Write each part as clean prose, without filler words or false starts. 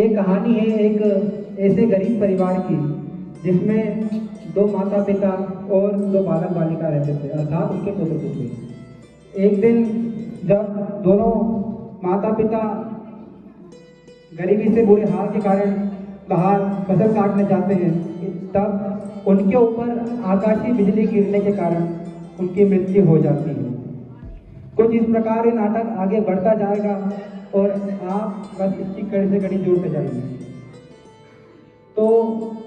ये कहानी है एक ऐसे गरीब परिवार की जिसमें दो माता पिता और दो बालक बालिका रहते थे, अर्थात उनके पुत्र पुत्री। एक दिन जब दोनों माता पिता गरीबी से बुरे हाल के कारण बाहर फसल काटने जाते हैं, तब उनके ऊपर आकाशीय बिजली गिरने के कारण उनकी मृत्यु हो जाती है। कुछ इस प्रकार ये नाटक आगे बढ़ता जाएगा और आप बस इसकी कड़ी से कड़ी जोड़ते जाएंगे। तो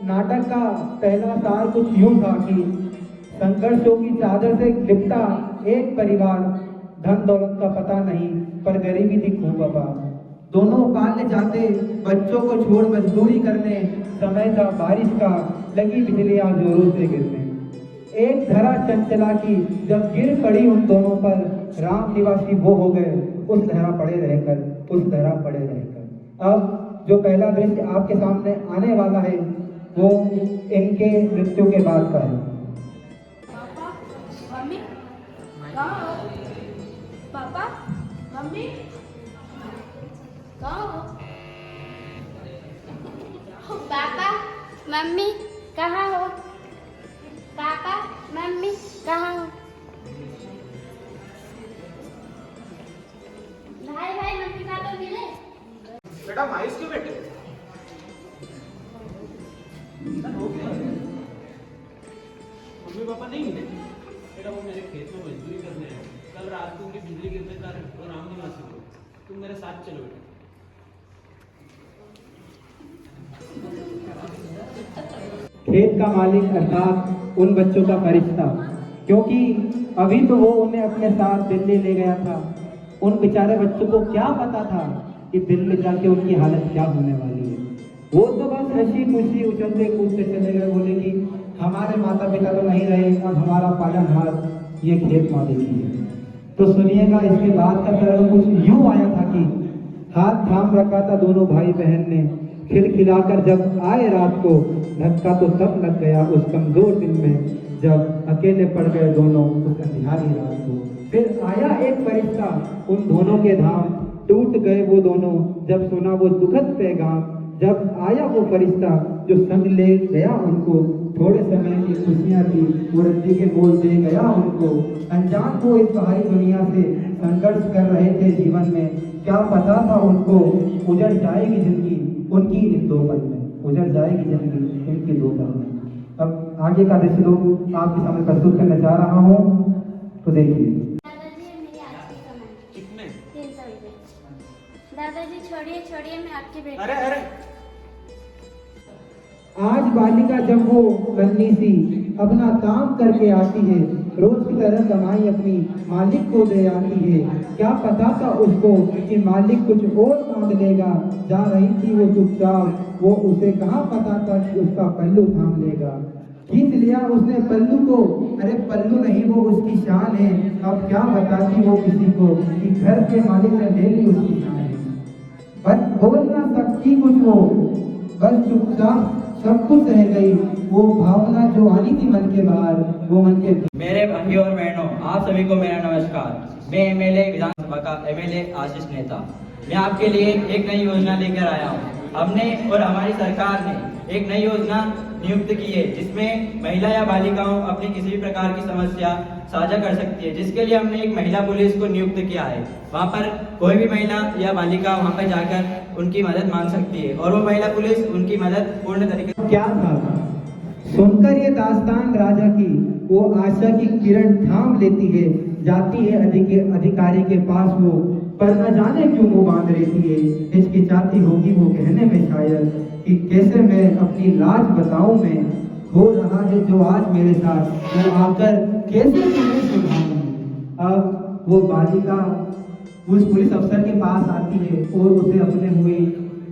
नाटक का पहला सार कुछ यूं था कि संघर्षों की चादर से लिपटा एक परिवार, धन दौलत का पता नहीं पर गरीबी थी खूब आबाद। दोनों पालने जाते बच्चों को छोड़ मजदूरी करने, समय था बारिश का, लगी बिजलियां जोरों से गिरने। एक धरा चंचला की जब गिर पड़ी उन दोनों पर, राम निवासी वो हो गए उस धरा पड़े रहकर, उस धरा पड़े रहकर। अब जो पहला दृश्य आपके सामने आने वाला है वो इनके मृत्यु के बाद का है। पापा, मम्मी, कहाँ हो? पापा, मम्मी, कहाँ हो? पापा, मम्मी, कहाँ हो? पापा, मम्मी, कहाँ हो? भाई भाई मम्मी का तो मिले। बेटा मायूस क्यों बैठे? हो गया? मम्मी पापा नहीं मिले? बेटा वो मेरे खेत में मजदूरी करने हैं। कल रात को उनकी बिजली गिरने के कारण वो राम निवासी को। तुम मेरे साथ चलो बेटा। खेत का मालिक अर्थात उन बच्चों का फरिश्ता, क्योंकि अभी तो वो उन्हें अपने साथ दिल्ली ले गया था। उन बेचारे बच्चों को क्या पता था कि दिल्ली जाके उनकी हालत क्या होने वाली है। वो तो बस हंसी खुशी उछलते कूदते चले गए, बोले कि हमारे माता पिता तो नहीं रहे, अब हमारा पालनहार ये खेत मालिक ही है। तो सुनिएगा इसके बाद का तरह कुछ यूं आया था कि हाथ थाम रखा था दोनों भाई बहन ने, खिलखिलाकर जब आए रात को, धक्का तो तब लग गया उस कमजोर दिल में जब अकेले पड़ गए दोनों उस अंधियारी रात को। फिर आया एक फरिश्ता उन दोनों के धाम, टूट गए वो दोनों जब सुना वो दुखद पैगाम। जब आया वो फरिश्ता जो संग ले गया उनको, थोड़े समय की खुशियां थी वो रद्दी के मोल दे गया उनको। अनजान वो इस बाहरी दुनिया से संघर्ष कर रहे थे जीवन में, क्या पता था उनको उजड़ जाएगी जिंदगी उनकी इन दो पल में, उजड़ जाएगी जिंदगी इनकी दो पल में। अब आगे का दृश्य लोग आपके सामने प्रस्तुत करने जा रहा हूँ, तो देखिए। दादाजी मेरी आज की कमाई कितने? 300 रुपये। दादाजी छोड़िए छोड़िए, मैं आपकी बेटी। अरे अरे आज बालिका जब वो नन्ही सी अपना काम करके आती है, रोज की तरह कमाई अपनी मालिक को दे आती है। क्या पता था उसको कि मालिक कुछ और मांग लेगा। जा रही थी वो चुपचाप, वो उसे कहाँ पता था कि उसका पल्लू थाम लेगा। खींच लिया उसने पल्लू को, अरे पल्लू नहीं वो उसकी शान है। अब क्या बताती वो किसी को कि घर के मालिक ने ले ली उसकी शान है। बस बोल ना सकती कुछ वो, बस चुपचाप सब कुछ रह गई। वो भावना जो आनी थी मन के बाहर, वो मन के। मेरे भाइयों और बहनों, आप सभी को मेरा नमस्कार। मैं एमएलए विधानसभा का एमएलए आशीष नेता। मैं आपके लिए एक नई योजना लेकर आया हूँ। हमने और हमारी सरकार ने एक नई योजना नियुक्त की है जिसमें महिला या बालिकाओं अपनी किसी भी प्रकार की समस्या साझा कर सकती है, जिसके लिए हमने एक महिला पुलिस को नियुक्त किया है। वहाँ पर कोई भी महिला या बालिका वहाँ पर जाकर उनकी मदद मांग सकती है और वो महिला पुलिस उनकी मदद पूर्ण तरीके से। क्या था सुनकर ये दास्तान राजा की, वो आशा की किरण थाम लेती है, जाती है अधिकारी के पास वो, पर न जाने क्यों वो बांध लेती है। हिचकिचाती होगी वो कहने में शायद कि कैसे मैं अपनी लाज बताऊं मैं, हो रहा है जो आज मेरे साथ, वो आकर कैसे तुम्हें सुनाऊं। अब वो बालिका उस पुलिस अफसर के पास आती है और उसे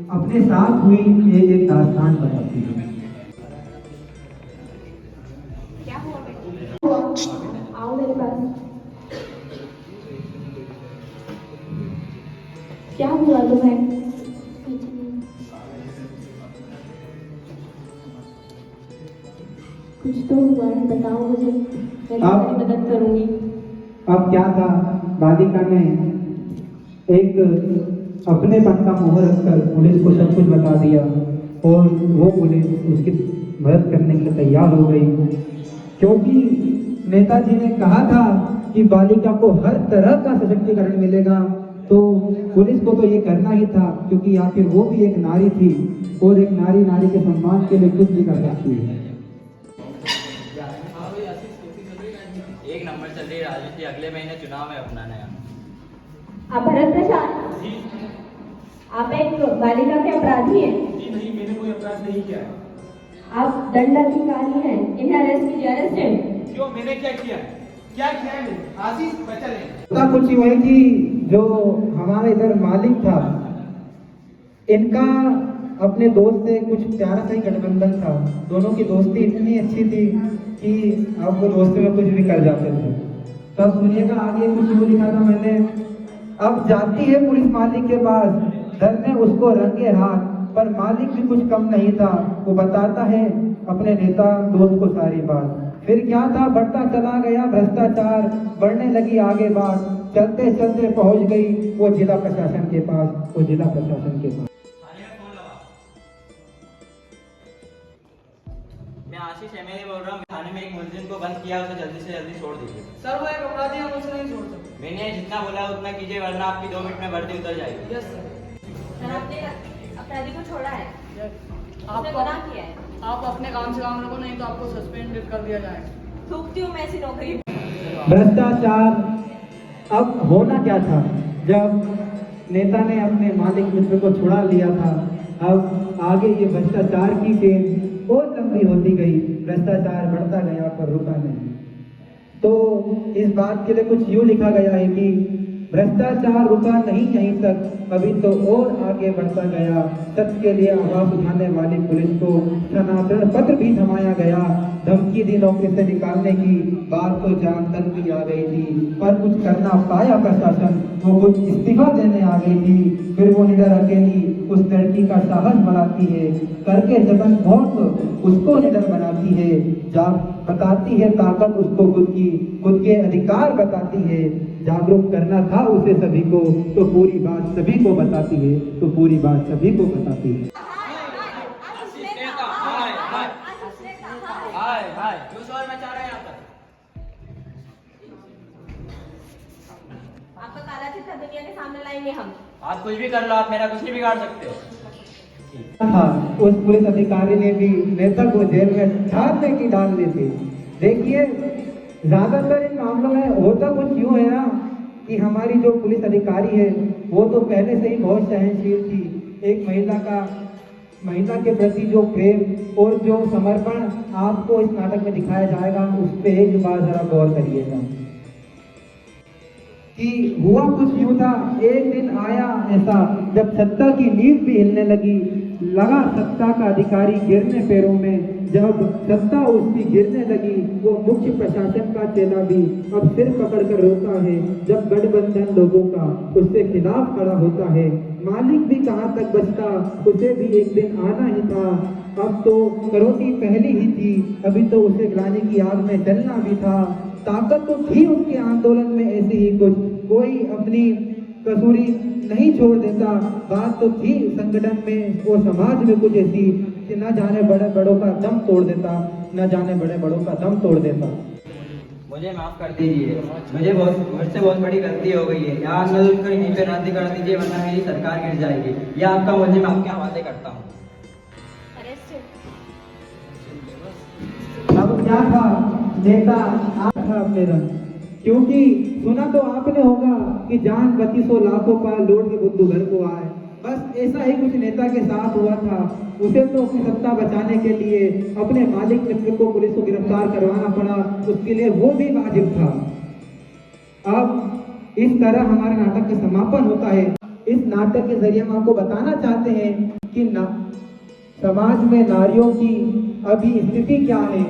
अपने साथ हुई एक दास्तान बताती है। क्या हुआ बेटा? आओ मेरे पास। क्या हुआ तुम्हें? कुछ नहीं। कुछ तो हुआ है, बताओ मुझे, मैं तुम्हारी मदद करूंगी। अब क्या था, बालिका ने एक अपनेपन का मोह रखकर पुलिस को सब कुछ बता दिया और वो पुलिस उसकी मदद करने के लिए तैयार हो गई, क्योंकि नेताजी ने कहा था कि बालिका को हर तरह का सशक्तिकरण मिलेगा। तो पुलिस को तो ये करना ही था, क्योंकि आखिर वो भी एक नारी थी और एक नारी नारी के सम्मान के लिए कुछ भी कर सकती है। एक नंबर चल रही राजनीति, अगले महीने चुनाव है अपना नया। आप भरत प्रसाद, जी आप एक बालिका के अपराधी हैं। जी नहीं, मैंने कोई अपराध नहीं किया है। आप दंडाधिकारी हैं, इन्हें अरेस्ट कीजिए। अरेस्ट क्यों, मैंने क्या किया है? क्या किया है मैंने? आशीष बचा ले। उसका कुछ ही वही कि जो हमारा इधर मालिक था, इनका अपने दोस्त से कुछ प्यारा सा ही गठबंधन था। दोनों की दोस्ती इतनी अच्छी थी कि अब वो दोस्ती में कुछ भी कर जाते थे। तब सुनिएगा आगे कुछ वो लिखा था मैंने। अब जाती है पुलिस मालिक के पास, धरने उसको रंगे हाथ, पर मालिक भी कुछ कम नहीं था। वो बताता है अपने नेता दोस्त को सारी बात। फिर क्या था, बढ़ता चला गया भ्रष्टाचार, बढ़ने लगी आगे बात, चलते चलते पहुंच गई वो जिला प्रशासन के पास, वो जिला प्रशासन के पास। मैं आशीष एमएलए बोल रहा हूँ। थाने में एक मुलजिम को बंद किया, उसे जल्दी से जल्दी छोड़ दीजिए। सर वो एक अपराधी है, हम उसे नहीं छोड़ सकते। मैंने जितना बोला उतना कीजिए, वरना आपकी 2 मिनट में भर्ती उतर जाएगी। Yes sir. सर आपने अपराधी को छोड़ा है, उसने आपको गुनाह किया है। आप अपने काम से काम रखो, नहीं तो आपको सस्पेंडेड कर दिया जाएगा। थूकती हूँ मैं ऐसी नौकरी। भ्रष्टाचार अब होना क्या था, जब नेता ने अपने मालिक मित्र को छुड़ा लिया था, अब आगे ये भ्रष्टाचार की चेन और लंबी होती गई, भ्रष्टाचार बढ़ता गया पर रुका नहीं। तो इस बात के लिए कुछ यूँ लिखा गया है कि भ्रष्टाचार रुका नहीं यहीं तक, अभी तो और आगे बढ़ता गया। सत्य के लिए आवाज उठाने वाली पुलिस को सनातन पत्र भी थमाया गया। धमकी दी नौकरी से निकालने की, बात तो जान तक भी आ गई थी, पर कुछ करना पाया प्रशासन, वो कुछ इस्तीफा देने आ गई थी। फिर वो निडर अकेली उस लड़की का साहस बढ़ाती है, करके जतन बहुत उसको निडर बनाती है, बताती है ताकत उसको खुद के अधिकार बताती है। जागरूक करना था उसे सभी को, तो पूरी बात सभी को बताती है, तो पूरी बात सभी को बताती है। हाय हाय, क्यों शोर मचा रहे हैं यहाँ पर? आपका काला चिट्ठा दुनिया के सामने लाएंगे हम। आप कुछ भी कर लो, आप मेरा कुछ नहीं बिगाड़ सकते। था उस पुलिस अधिकारी ने भी नेता को जेल में ढालने की डाल दी थी। देखिए ज्यादातर इन मामलों में होता कुछ यूँ है ना कि हमारी जो पुलिस अधिकारी है वो तो पहले से ही बहुत सहनशील थी। एक महिला के प्रति जो प्रेम और जो समर्पण आपको इस नाटक में दिखाया जाएगा, उस पे एक बार जरा गौर करिएगा कि हुआ कुछ यूं था। एक दिन आया ऐसा जब सत्ता की नींव भी हिलने लगा सत्ता का अधिकारी गिरने पैरों में। जब सत्ता उसकी गिरने लगी, वो मुख्य प्रशासन का चेला भी अब सिर पकड़ कर रोता है। जब गठबंधन लोगों का उससे खिलाफ खड़ा होता है, मालिक भी कहाँ तक बचता, उसे भी एक दिन आना ही था। अब तो करोटी पहली ही थी, अभी तो उसे गिराने की आग में जलना भी था। ताकत तो थी उनके आंदोलन में ऐसी ही कुछ, कोई अपनी कसूरी नहीं छोड़ देता। बात तो थी संगठन में और समाज में कुछ ऐसी कि न जाने बड़े बड़ों का दम तोड़ देता, न जाने बड़े बड़ों का दम तोड़ देता। मुझे माफ कर दीजिए, मुझसे बहुत बड़ी गलती हो गई है। यहाँ न कर यहीं पे रद्द कर दीजिए, वरना मेरी सरकार गिर जाएगी। यह आपका मुझे आपके हवाले करता हूँ। अब क्या था, नेता आप था अपने रंग, क्योंकि सुना तो आपने होगा कि जान बत्ती सौ लाखों का लौट के बुद्धू घर को आए। बस ऐसा ही कुछ नेता के साथ हुआ था। उसे तो अपनी सत्ता बचाने के लिए अपने मालिक मित्र को पुलिस को गिरफ्तार करवाना पड़ा, उसके लिए वो भी वाजिब था। अब इस तरह हमारे नाटक का समापन होता है। इस नाटक के जरिए हम आपको बताना चाहते हैं कि समाज में नारियों की अभी स्थिति क्या है।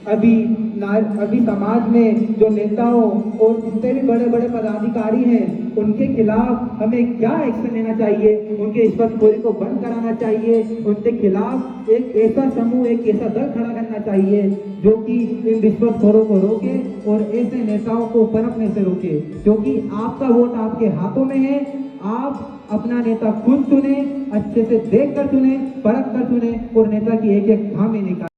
अभी समाज में जो नेताओं और जितने भी बड़े बड़े पदाधिकारी हैं, उनके खिलाफ हमें क्या एक्शन लेना चाहिए, उनके रिश्वतखोरी को बंद कराना चाहिए, उनके खिलाफ एक ऐसा समूह, एक ऐसा दल खड़ा करना चाहिए जो कि इन रिश्वतखोरों को रोके और ऐसे नेताओं को पनपने से रोके, क्योंकि आपका वोट आपके हाथों में है। आप अपना नेता खुद चुने, अच्छे से देख कर चुने, परख कर चुने और नेता की एक एक खामी निकाले।